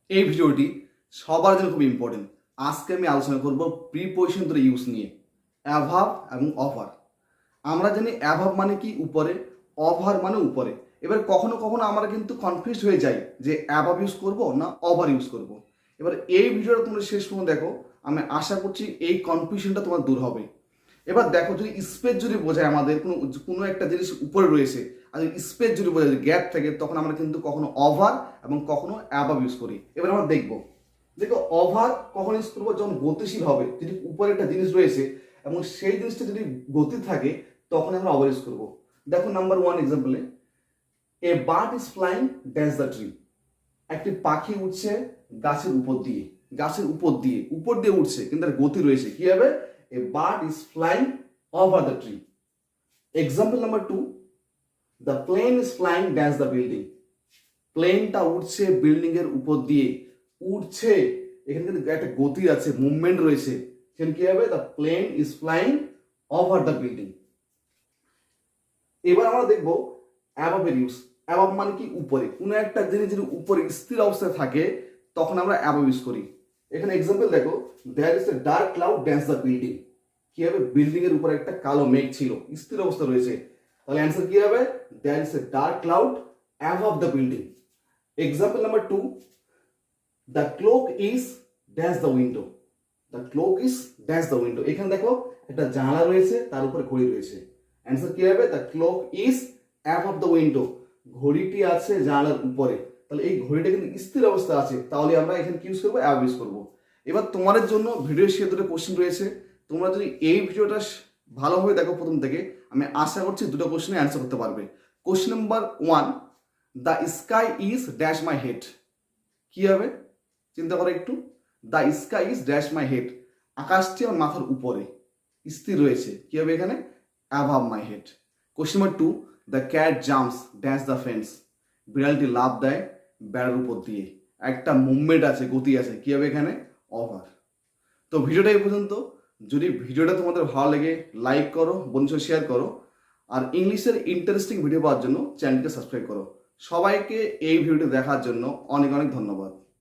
এই ভিডিওটি সবার জন্য খুব ইম্পর্টেন্ট। আজকে আমি আলোচনা করব প্রিপোজিশন দুটো ইউজ নিয়ে, অ্যাভাব এবং অভার। আমরা জানি অ্যাভাব মানে কি উপরে, অভার মানে উপরে। এবার কখনো কখনো আমরা কিন্তু কনফিউজ হয়ে যাই যে অ্যাভাব ইউজ করব না অভার ইউজ করব। এবার এই ভিডিওটা তোমরা শেষ পর্যন্ত দেখো, আমি আশা করছি এই কনফিউশনটা তোমার দূর হবে। এবার দেখো, যদি স্পেস যদি বোঝায় আমাদের কোনো একটা জিনিস উপরে রয়েছে, আর যদি স্পেস যদি বোঝায়, যদি গ্যাপ থাকে, তখন আমরা কিন্তু কখনো ওভার এবং কখনো অ্যাবাভ ইউজ করি। এবার আমরা দেখো ওভার কখন ইউজ করবো, যখন গতিশীল হবে, যদি উপরে একটা জিনিস রয়েছে এবং সেই জিনিসটা যদি গতি থাকে, তখন আমরা ওভার ইউজ করবো। দেখো নাম্বার ওয়ান এক্সাম্পলে, a bird is flying dash the tree. একটি পাখি উঠছে গাছের উপর দিয়ে, উপর দিয়ে উঠছে, কিন্তু তার গতি রয়েছে। কি হবে? A bird is flying over the tree. Example number two, the plane is flying dash the building. প্লেনটা উঠছে বিল্ডিং এর উপর দিয়ে, উঠছে, এখানে কিন্তু একটা গতি আছে, মুভমেন্ট রয়েছে। সেখানে কি হবে? The plane is flying over the building. এবার আমরা দেখবো অ্যাবাবের ইউজ। অ্যাবাব মানে কি উপরে, কোনো একটা জিনিস যদি উপরে স্থির অবস্থায় থাকে, তখন আমরা অ্যাবাব ইউজ করি। এখানে এক্সাম্পল দেখো, there is a dark cloud dash the building. কি হবে? বিল্ডিং এর উপরে একটা কালো মেঘ ছিল, স্থির অবস্থা রয়েছে। তাহলে অ্যান্সার কি হবে? There is a dark cloud above the building. Example number two, the clock is dash the window. The clock is dash the window. এখানে দেখো একটা জানালা রয়েছে, তার উপরে ঘড়ি রয়েছে। অ্যান্সার কি হবে? The clock is above the window. ঘড়িটি আছে জানালার উপরে, তাহলে এই ঘড়িটা কিন্তু স্থির অবস্থা আছে, তাহলে আমরা এখানে কি ইউজ করবো? অ্যাবভ ইউজ করবো। এবার তোমাদের জন্য ভিডিও শেয়ার দুটো কোশ্চেন রয়েছে। তোমরা যদি এই ভিডিওটা ভালোভাবে দেখো প্রথম থেকে, আমি আশা করছি দুটো কোশ্চেনে অ্যান্সার করতে পারবে। Question number one, the sky is dash my head. কি হবে? চিন্তা করো একটু। The sky is dash my head. আকাশটি আমার মাথার উপরে স্থির রয়েছে। কি হবে এখানে? Above my head. Question number two, the cat jumps dash the fence. বিড়ালটি লাফ দেয় বেড়ার উপর দিয়ে। একটা মুভমেন্ট আছে, গতি আছে। কি হবে এখানে? ওভার। তো ভিডিওটা এই পর্যন্ত। যদি ভিডিওটা তোমাদের ভালো লাগে, লাইক করো, বন্ধুদের শেয়ার করো, আর ইংলিশের ইন্টারেস্টিং ভিডিও পাওয়ার জন্য চ্যানেলকে সাবস্ক্রাইব করো। সবাইকে এই ভিডিওটি দেখার জন্য অনেক অনেক ধন্যবাদ।